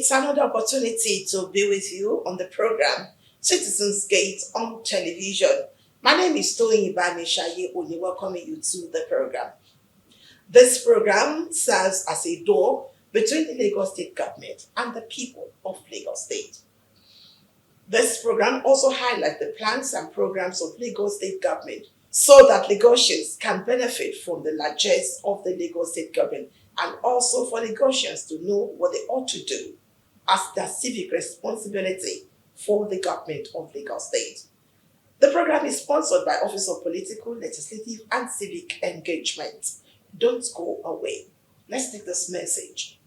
It's another opportunity to be with you on the program Citizens Gate on television. My name is Toyin Ibamishaye Onye, welcoming you to the program. This program serves as a door between the Lagos State government and the people of Lagos State. This program also highlights the plans and programs of Lagos State government so that Lagosians can benefit from the largesse of the Lagos State government, and also for Lagosians to know what they ought to do as their civic responsibility for the government of Lagos State. The program is sponsored by Office of Political, Legislative and Civic Engagement. Don't go away. Let's take this message.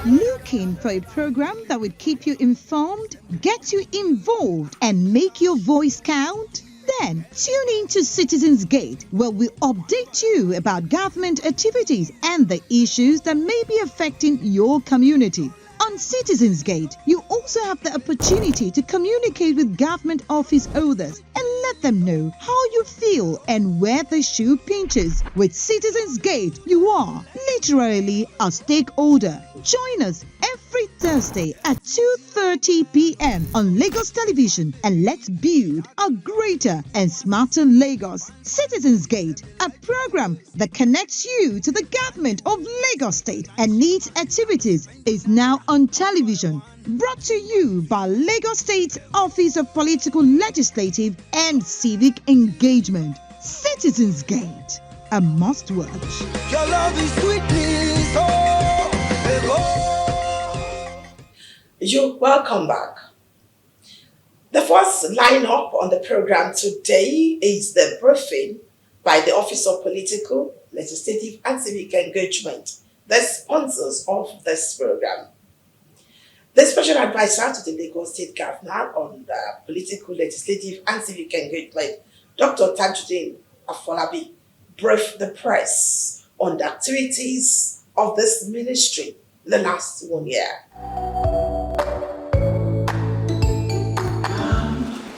Looking for a program that would keep you informed, get you involved, and make your voice count? Then tune in to Citizens Gate, where we'll update you about government activities and the issues that may be affecting your community. On Citizens Gate, you also have the opportunity to communicate with government office holders and let them know how you feel and where the shoe pinches. With Citizens Gate, you are literally a stakeholder. Join us every Thursday at 2:30 p.m. on Lagos Television, and let's build a greater and smarter Lagos. Citizens Gate, a program that connects you to the government of Lagos State and its activities, is now on television. Brought to you by Lagos State's Office of Political, Legislative and Civic Engagement. Citizens Gate, a must watch. Your love is sweetness, You're welcome back. The first lineup on the program today is the briefing by the Office of Political, Legislative and Civic Engagement, the sponsors of this program. The special advisor to the Lagos State Governor on the Political, Legislative and Civic Engagement, Dr. Tajuddin Afolabi, briefed the press on the activities of this ministry in the last 1 year.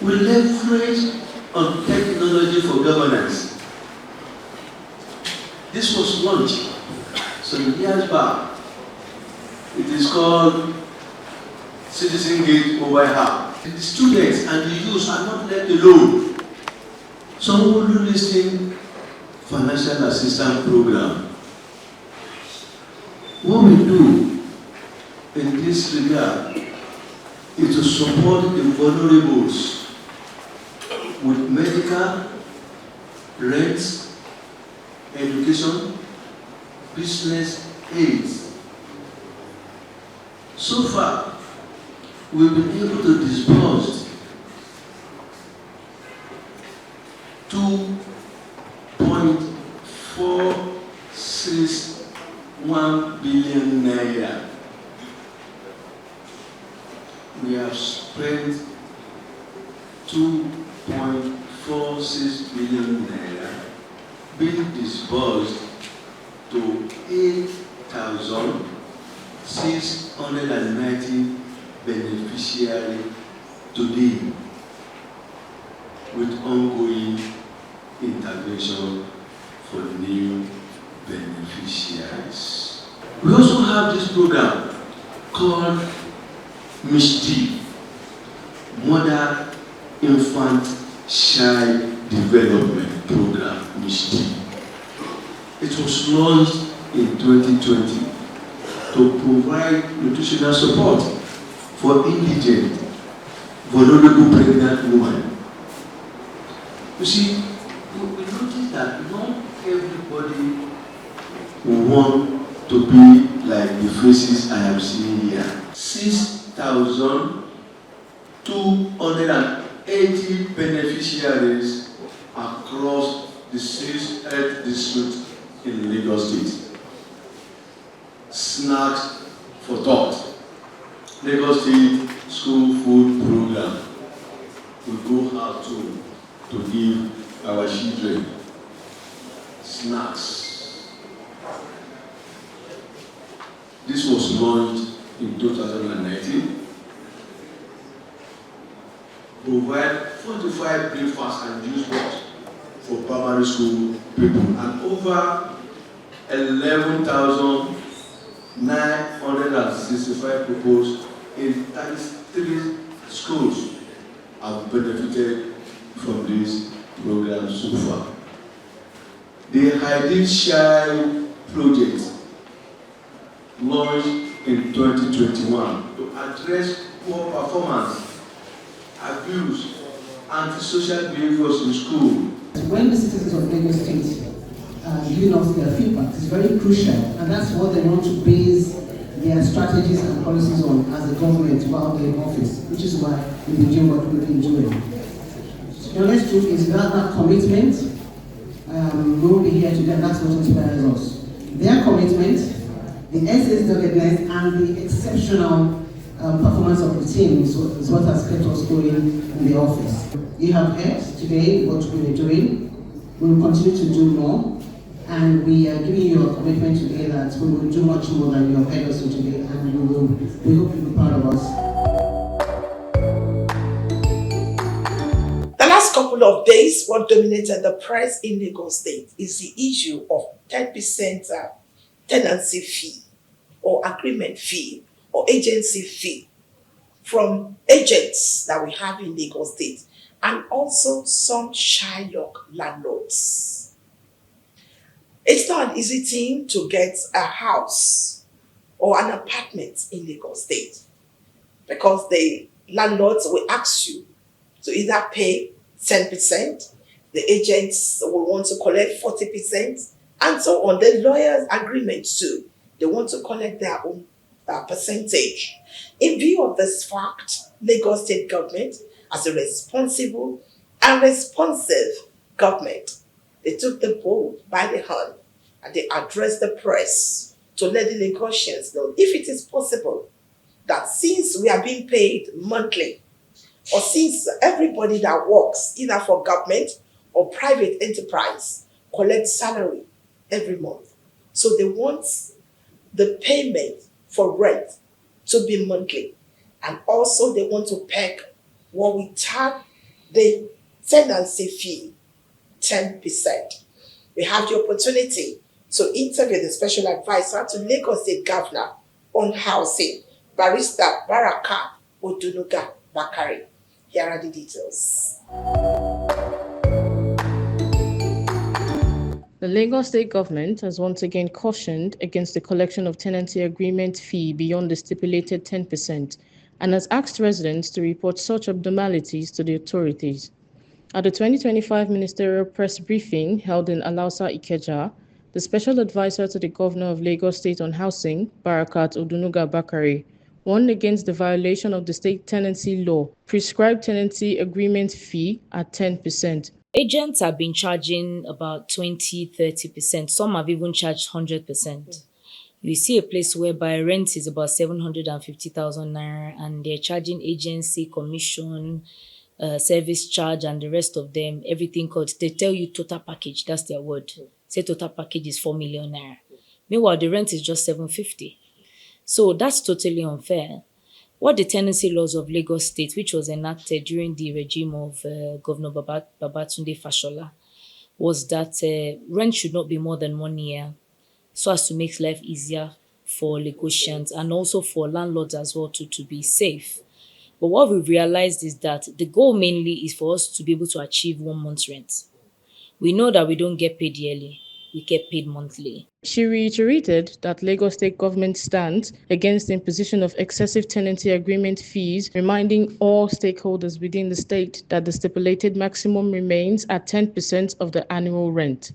We leverage on technology for governance. This was launched some years back. It is called Citizen Gate Mobile App. The students and the youth are not left alone. Some will do this thing, financial assistance program. What we do in this regard is to support the vulnerables with medical, rent, education, business aids. So far, we've been able to disburse 2.461 billion naira. We have spent 2.46 billion naira being disbursed to 8,690 beneficiaries today, with ongoing intervention for new beneficiaries. We also have this program called MISDI, Mother Infant Child Development Program, MISDI. It was launched in 2020 to provide nutritional support for indigent, vulnerable pregnant women. You see, we noticed that not everybody will want to be like the faces I am seeing here. 6,280 beneficiaries across the 6 health districts in Lagos State. Snacks for thought. Lagos State School Food Program will go how to give our children snacks. This was launched in 2019. Provide 45 breakfast and juice box for primary school people, and over 11,000 965 proposed in 33 schools have benefited from this program so far. The Ideal Child project launched in 2021 to address poor performance, abuse, antisocial behaviors in school. When the citizens of Lagos State giving us their feedback, it's very crucial, and that's what they want to base their strategies and policies on as a government while they're in office, which is why we've been doing what we've been doing. The honest truth is that commitment, we will be here today, and that's what inspires us. Their commitment, the essays doggedness, and the exceptional performance of the team is what has kept us going in the office. You have heard today what we are doing. We will continue to do more, and we are giving you a commitment today that we will do much more than you have heard us do today, and we hope you'll be proud of us. The last couple of days, what dominated the press in Lagos State is the issue of 10% tenancy fee or agreement fee or agency fee from agents that we have in Lagos State and also some Shylock landlords. It's not an easy thing to get a house or an apartment in Lagos State because the landlords will ask you to either pay 10%, the agents will want to collect 40%, and so on. The lawyers' agreement too, they want to collect their own percentage. In view of this fact, Lagos State government, as a responsible and responsive government, they took the bull by the hand and they addressed the press to let the Lagosians know if it is possible that since we are being paid monthly, or since everybody that works either for government or private enterprise collects salary every month, so they want the payment for rent to be monthly, and also they want to peg what we tag the tenancy fee 10%. We have the opportunity to interview the special advisor to Lagos State Governor on housing, Barrister Baraka Odunuga Bakari. Here are the details. The Lagos State government has once again cautioned against the collection of tenancy agreement fee beyond the stipulated 10% and has asked residents to report such abnormalities to the authorities. At the 2025 ministerial press briefing held in Alausa, Ikeja, the special advisor to the governor of Lagos State on housing, Barakat Odunuga Bakari, warned against the violation of the state tenancy law, prescribed tenancy agreement fee at 10%. Agents have been charging about 20-30%. Some have even charged 100%. You see a place whereby rent is about 750,000 naira and they're charging agency, commission, service charge and the rest of them, everything called, they tell you total package, that's their word. Say total package is 4 million naira. Meanwhile, the rent is just 750. So that's totally unfair. What the tenancy laws of Lagos State, which was enacted during the regime of Governor Babatunde Fashola, was that rent should not be more than 1 year, so as to make life easier for Lagosians and also for landlords as well to be safe. But what we've realized is that the goal mainly is for us to be able to achieve 1 month's rent. We know that we don't get paid yearly. We get paid monthly. She reiterated that Lagos State government stands against the imposition of excessive tenancy agreement fees, reminding all stakeholders within the state that the stipulated maximum remains at 10% of the annual rent.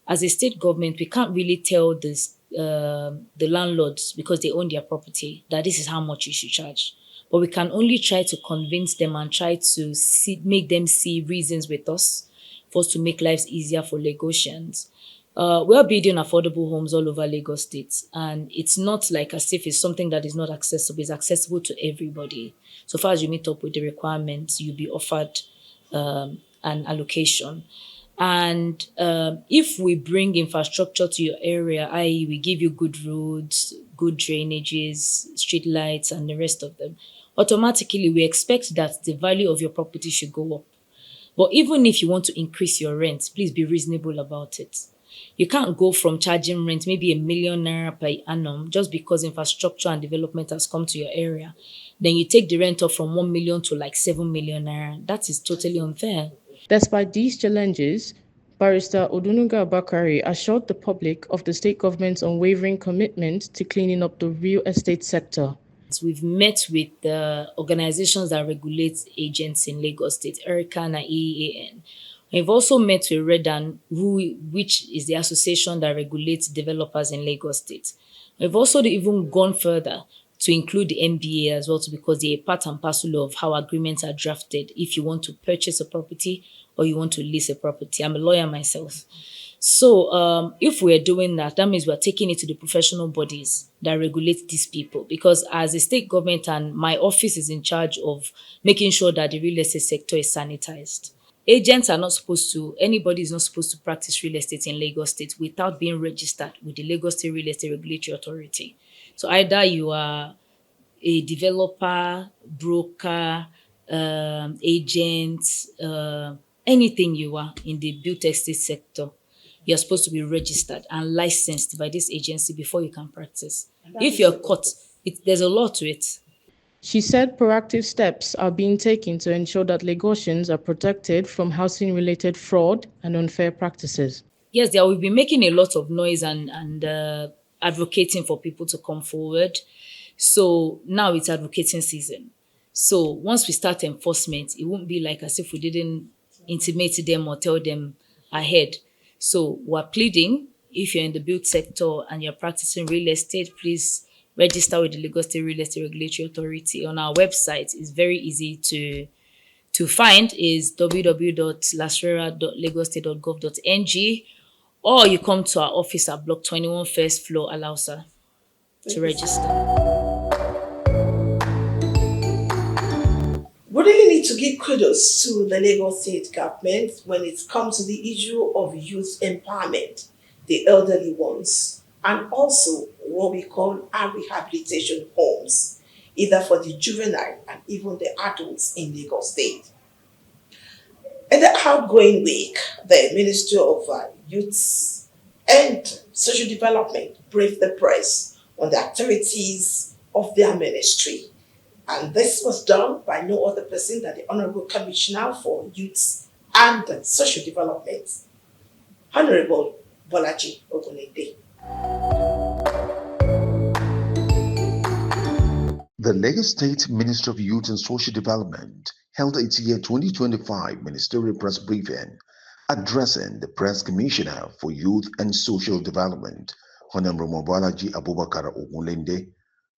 As a state government, we can't really tell this, the landlords, because they own their property, that this is how much you should charge. But we can only try to convince them and try to make them see reasons with us for us to make lives easier for Lagosians. We're building affordable homes all over Lagos State, and it's not like as if it's something that is not accessible. It's accessible to everybody. So far as you meet up with the requirements, you'll be offered an allocation. And if we bring infrastructure to your area, i.e. we give you good roads, good drainages, street lights, and the rest of them, automatically we expect that the value of your property should go up. But even if you want to increase your rent, please be reasonable about it. You can't go from charging rent maybe ₦1 million per annum just because infrastructure and development has come to your area. Then you take the rent up from 1 million to like 7 million naira. That is totally unfair. Despite these challenges, Barrister Odunuga Bakari assured the public of the state government's unwavering commitment to cleaning up the real estate sector. We've met with the organizations that regulate agents in Lagos State, ERICA and EEAN. We've also met with REDAN, which is the association that regulates developers in Lagos State. We've also even gone further to include the NBA as well, because they're a part and parcel of how agreements are drafted if you want to purchase a property or you want to lease a property. I'm a lawyer myself. So if we're doing that, that means we're taking it to the professional bodies that regulate these people, because as a state government and my office is in charge of making sure that the real estate sector is sanitized. Agents are not supposed to, anybody is not supposed to practice real estate in Lagos State without being registered with the Lagos State Real Estate Regulatory Authority. So either you are a developer, broker, agent, anything you are in the built estate sector, you're supposed to be registered and licensed by this agency before you can practice. If you're caught, there's a law to it. She said proactive steps are being taken to ensure that Lagosians are protected from housing-related fraud and unfair practices. Yes, they will be making a lot of noise and advocating for people to come forward. So now it's advocating season. So once we start enforcement, it won't be like as if we didn't intimate them or tell them ahead. So we're pleading, if you're in the built sector and you're practicing real estate, please register with the Lagos State Real Estate Regulatory Authority. On our website, it's very easy to find, is www.lasrera.lagostate.gov.ng, or you come to our office at Block 21 First Floor, Alausa, to register. We really need to give kudos to the Lagos State government when it comes to the issue of youth empowerment, the elderly ones, and also what we call our rehabilitation homes, either for the juvenile and even the adults in Lagos State. In the outgoing week, the Ministry of Youth and Social Development briefed the press on the activities of their ministry. And this was done by no other person than the Honorable Commissioner for Youth and Social Development, Honorable Bolaji Ogunede. The Lagos State Ministry of Youth and Social Development held its year 2025 ministerial press briefing, addressing the Press Commissioner for Youth and Social Development, Honorable Bolaji Abubakar Ogunlende,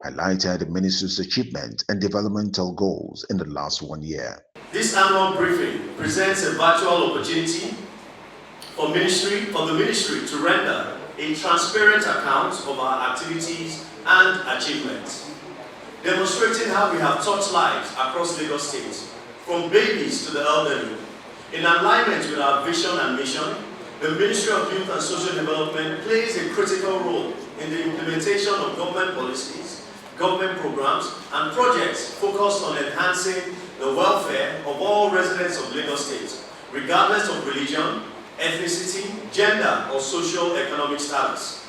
highlighted the ministry's achievements and developmental goals in the last 1 year. This annual briefing presents a virtual opportunity for the ministry to render a transparent account of our activities and achievements, demonstrating how we have touched lives across Lagos State, from babies to the elderly. In alignment with our vision and mission, the Ministry of Youth and Social Development plays a critical role in the implementation of government policies, government programs, and projects focused on enhancing the welfare of all residents of Lagos State, regardless of religion, ethnicity, gender, or socio-economic status.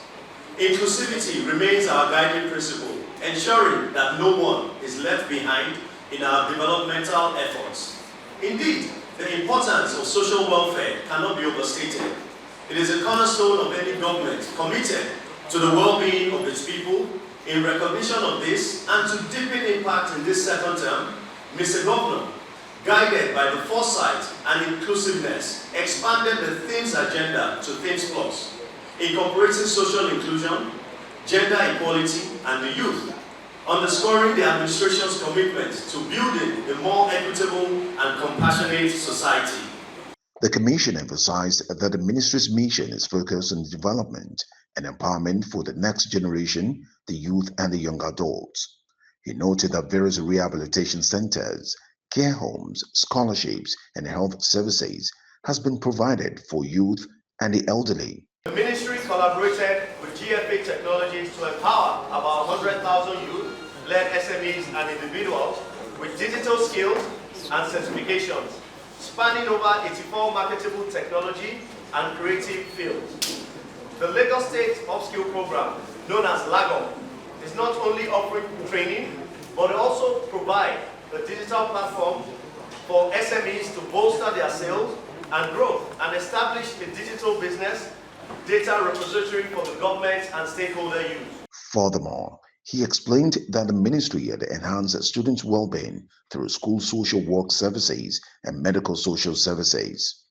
Inclusivity remains our guiding principle, ensuring that no one is left behind in our developmental efforts. Indeed, the importance of social welfare cannot be overstated. It is a cornerstone of any government committed to the well-being of its people. In recognition of this and to deepen impact in this second term, Mr. Governor, guided by the foresight and inclusiveness, expanded the Themes Agenda to Themes Plus, incorporating social inclusion, gender equality, and the youth, underscoring the administration's commitment to building a more equitable and compassionate society. The Commission emphasized that the ministry's mission is focused on the development and empowerment for the next generation, the youth and the young adults. He noted that various rehabilitation centers, care homes, scholarships, and health services has been provided for youth and the elderly. The ministry collaborated with GFA Technologies to empower about 100,000 youth-led SMEs and individuals with digital skills and certifications, spanning over 84 marketable technology and creative fields. The Lagos State Upskill Program, known as LAGOP, is not only offering training, but it also provides a digital platform for SMEs to bolster their sales and growth and establish a digital business data repository for the government and stakeholder use. Furthermore, he explained that the ministry had enhanced students' well-being through school social work services and medical social services.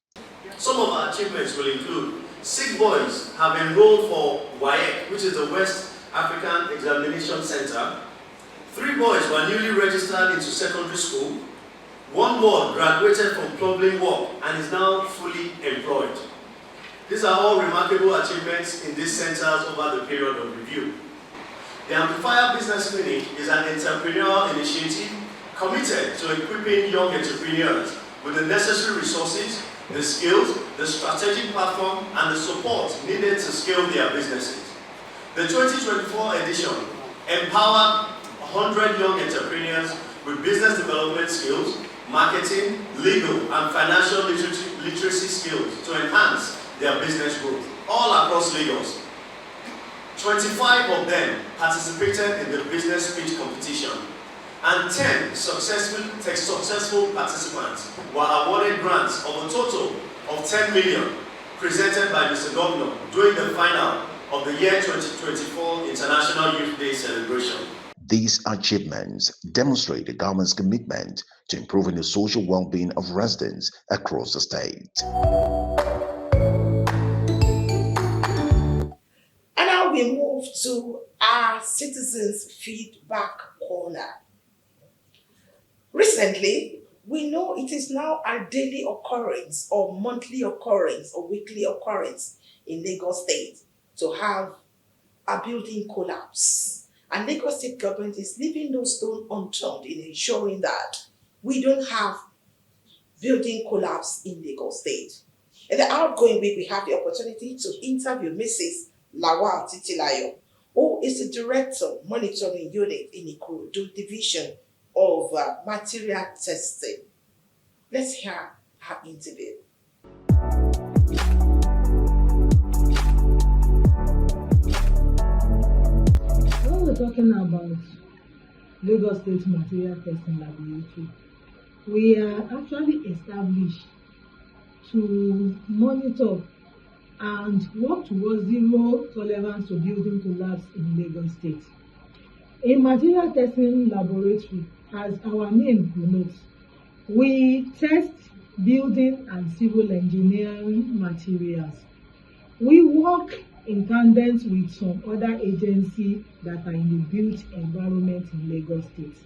Some of our achievements will include 6 boys have enrolled for WAEC, which is the West African Examination Center. 3 boys were newly registered into secondary school. 1 more graduated from plumbing work and is now fully employed. These are all remarkable achievements in these centers over the period of review. The Amplifier Business Clinic is an entrepreneurial initiative committed to equipping young entrepreneurs with the necessary resources, the skills, the strategic platform, and the support needed to scale their businesses. The 2024 edition empowered 100 young entrepreneurs with business development skills, marketing, legal, and financial literacy skills to enhance their business growth all across Lagos. 25 of them participated in the business speech competition, and 10 successful participants were awarded grants of a total of 10 million presented by Mr. Governor during the final of the year 2024 International Youth Day celebration. These achievements demonstrate the government's commitment to improving the social well-being of residents across the state. And now we move to our citizens' feedback corner. Recently, we know it is now a daily occurrence or monthly occurrence or weekly occurrence in Lagos State to have a building collapse. And Lagos State government is leaving no stone unturned in ensuring that we don't have building collapse in Lagos State. In the outgoing week, we have the opportunity to interview Mrs. Lawal Titilayo, who is the Director Monitoring Unit in Ikorodu Division of Material Testing. Let's hear her interview. When we're talking about Lagos State Material Testing Laboratory, we are actually established to monitor and work towards zero tolerance to building collapse in Lagos State. A material testing laboratory, as our name denotes, we test building and civil engineering materials. We work in tandem with some other agencies that are in the built environment in Lagos State.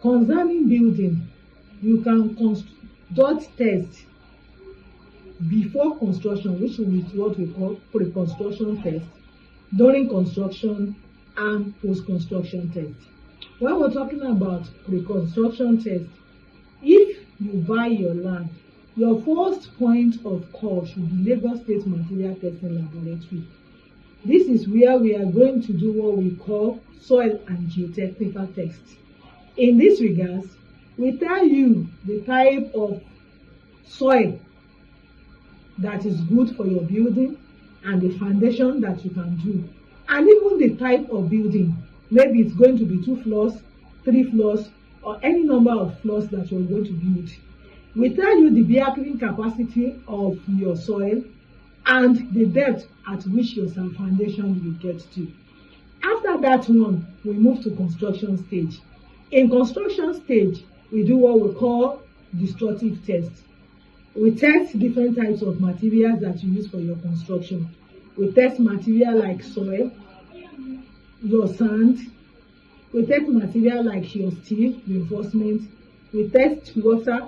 Concerning building, you can conduct tests before construction, which is what we call pre-construction test, during construction, and post-construction test. When we're talking about pre-construction test, if you buy your land, your first point of call should be Lagos State Material Testing Laboratory. This is where we are going to do what we call soil and geotechnical tests. In this regards, we tell you the type of soil that is good for your building and the foundation that you can do, and even the type of building. Maybe it's going to be 2 floors, 3 floors, or any number of floors that you're going to build. We tell you the bearing capacity of your soil and the depth at which your foundation will get to. After that one, we move to construction stage. In construction stage, we do what we call destructive tests. We test different types of materials that you use for your construction. We test material like soil, your sand. We test material like your steel reinforcement. We test water.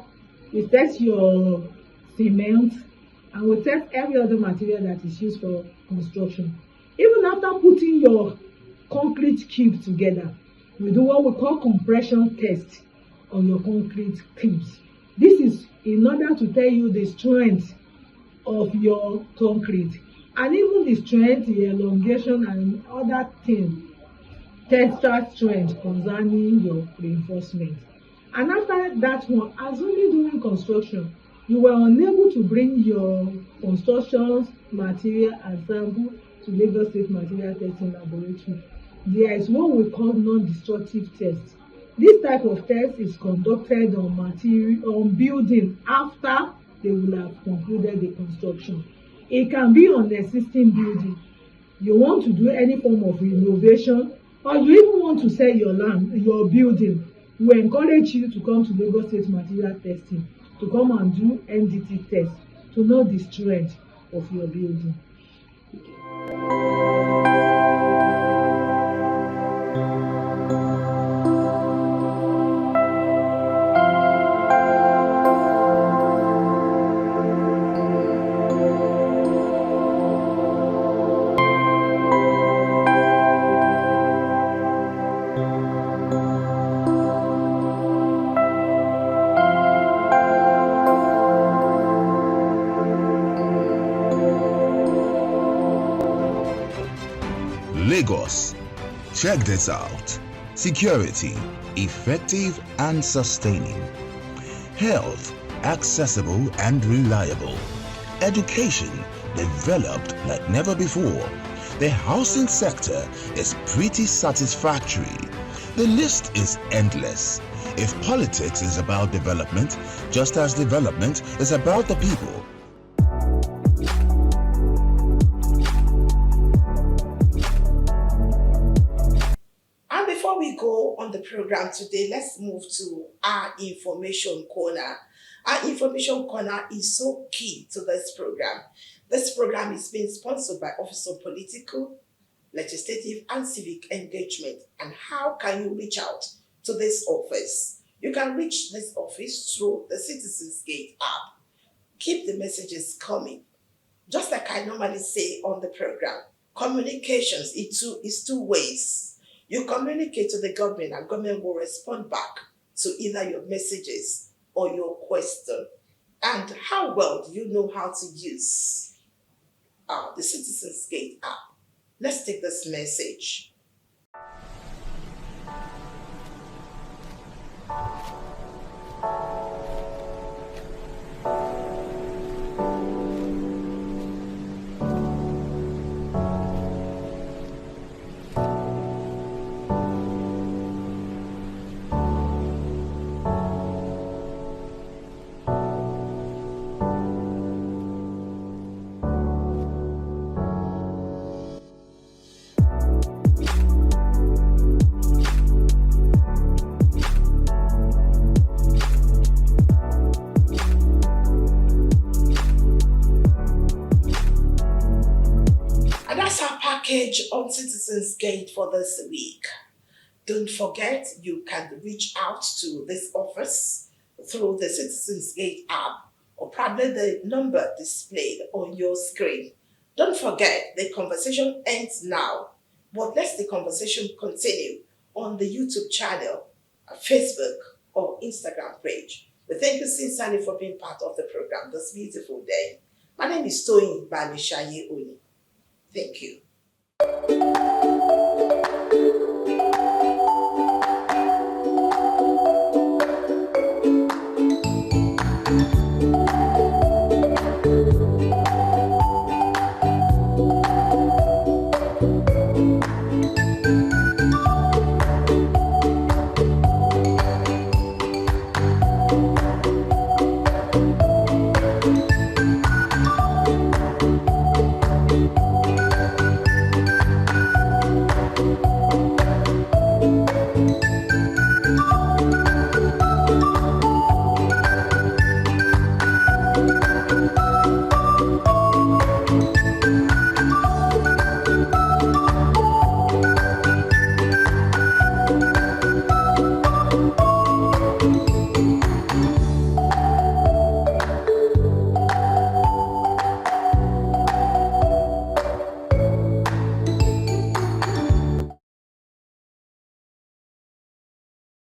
We test your cement. And we test every other material that is used for construction. Even after putting your concrete cube together, we do what we call compression test on your concrete cubes. This is in order to tell you the strength of your concrete, and even the strength, the elongation, and other things, texture strength concerning your reinforcement. And after that one, assuming during construction, you were unable to bring your construction material and sample to Lagos State Material Testing Laboratory, there is what we call non-destructive test. This type of test is conducted on building after they will have concluded the construction. It can be on existing building. You want to do any form of renovation, or you even want to sell your land, your building, we encourage you to come to Lagos State Material Testing to come and do NDT test to know the strength of your building. Lagos. Check this out. Security, effective and sustaining. Health, accessible and reliable. Education, developed like never before. The housing sector is pretty satisfactory. The list is endless. If politics is about development, just as development is about the people, Before we go on the program today, let's move to our information corner. Our information corner is so key to this program. This program is being sponsored by Office of Political, Legislative and Civic Engagement. And how can you reach out to this office? You can reach this office through the Citizens Gate app. Keep the messages coming. Just like I normally say on the program, communications is two ways. You communicate to the government and government will respond back to either your messages or your question. And how well do you know how to use the Citizens Gate app? Let's take this message. Package on Citizens Gate for this week. Don't forget, you can reach out to this office through the Citizens Gate app or probably the number displayed on your screen. Don't forget, the conversation ends now, but let the conversation continue on the YouTube channel, Facebook, or Instagram page. We thank you sincerely for being part of the program this beautiful day. My name is Toyin Banishaye Oni. Thank you.